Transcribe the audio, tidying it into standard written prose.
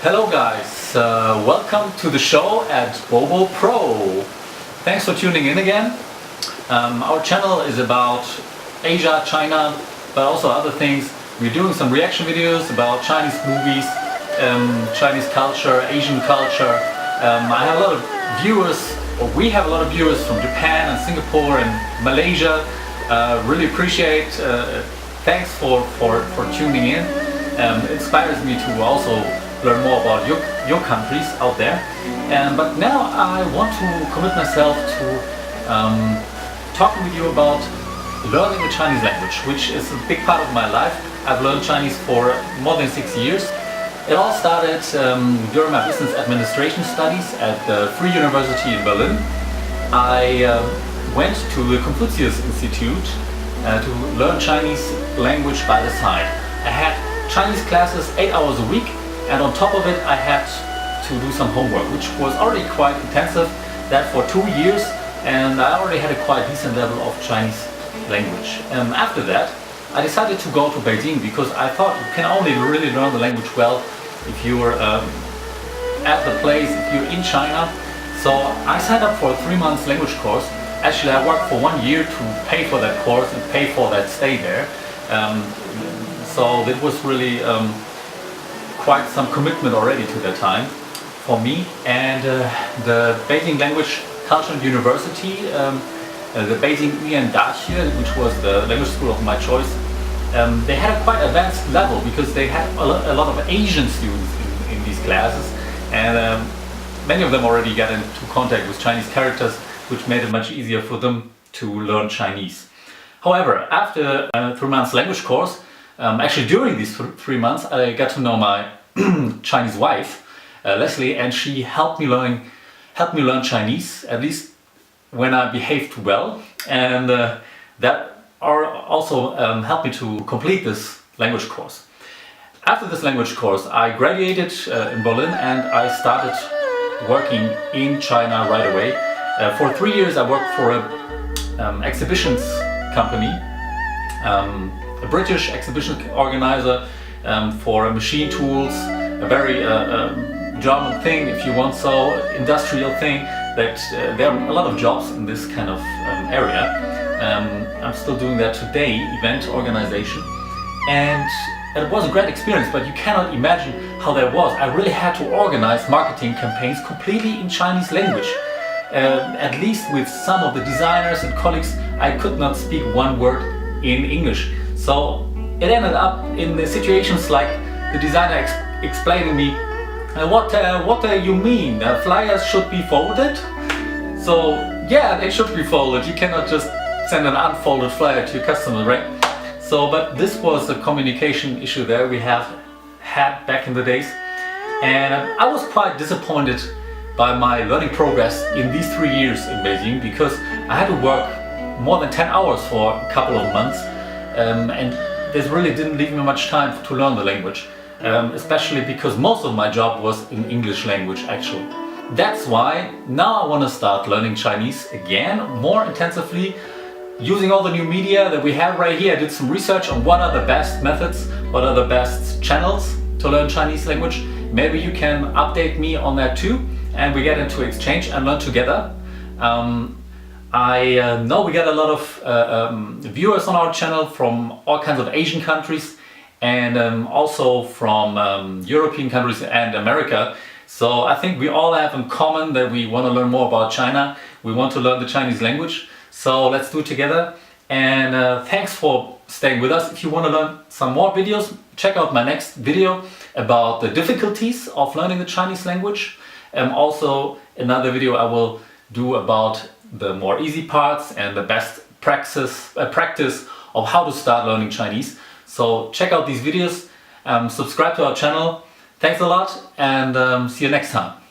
Hello guys, welcome to the show at Bobo Pro. Thanks for tuning in again. Our channel is about Asia, China, but also other things. We're doing some reaction videos about Chinese movies, Chinese culture, Asian culture. I have a lot of viewers, or we have a lot of viewers from Japan and Singapore and Malaysia. Really appreciate, thanks for tuning in. It inspires me to also learn more about your countries out there. But now I want to commit myself to talking with you about learning the Chinese language, which is a big part of my life. I've learned Chinese for more than 6 years. It all started during my business administration studies at the Free University in Berlin. I went to the Confuzius Institute to learn Chinese language by the side. I had Chinese classes 8 hours a week, and on top of it I had to do some homework, which was already quite intensive. That for 2 years, and I already had a quite decent level of Chinese language. After that I decided to go to Beijing, because I thought you can only really learn the language well if you're at the place, if you're in China. So I signed up for a 3 months language course. Actually, I worked for 1 year to pay for that course and pay for that stay there. So it was really quite some commitment already to that time for me. And the Beijing Language Culture University, the Beijing Daxue, which was the language school of my choice, they had a quite advanced level, because they had a lot of Asian students in these classes, and many of them already got into contact with Chinese characters, which made it much easier for them to learn Chinese. However, after a 3 months language course, actually during these 3 months I got to know my Chinese wife, Leslie, and she helped me learn Chinese, at least when I behaved well, and that also helped me to complete this language course. After this language course I graduated in Berlin, and I started working in China right away. For 3 years I worked for an exhibitions company, a British exhibition organizer for machine tools, a very German thing, if you want, so industrial thing. That there are a lot of jobs in this kind of area. I'm still doing that today, event organization, and it was a great experience, but you cannot imagine how that was. I really had to organize marketing campaigns completely in Chinese language. At least with some of the designers and colleagues I could not speak one word in English. So it ended up in the situations like the designer explaining me, what you mean? Flyers should be folded? So yeah, they should be folded. You cannot just send an unfolded flyer to your customer, right? So, but this was a communication issue there we have had back in the days, and I was quite disappointed by my learning progress in these 3 years in Beijing, because I had to work more than 10 hours for a couple of months, and this really didn't leave me much time to learn the language, especially because most of my job was in English language actually. That's why now I want to start learning Chinese again, more intensively, using all the new media that we have right here. I did some research on what are the best methods, what are the best channels to learn Chinese language. Maybe you can update me on that too, and we get into exchange and learn together. I know we get a lot of viewers on our channel from all kinds of Asian countries, and also from European countries and America. So I think we all have in common that we want to learn more about China. We want to learn the Chinese language. So let's do it together. And thanks for staying with us. If you want to learn some more videos, check out my next video about the difficulties of learning the Chinese language. Also another video I will do about the more easy parts and the best practice of how to start learning Chinese. So check out these videos, subscribe to our channel. Thanks a lot, and see you next time.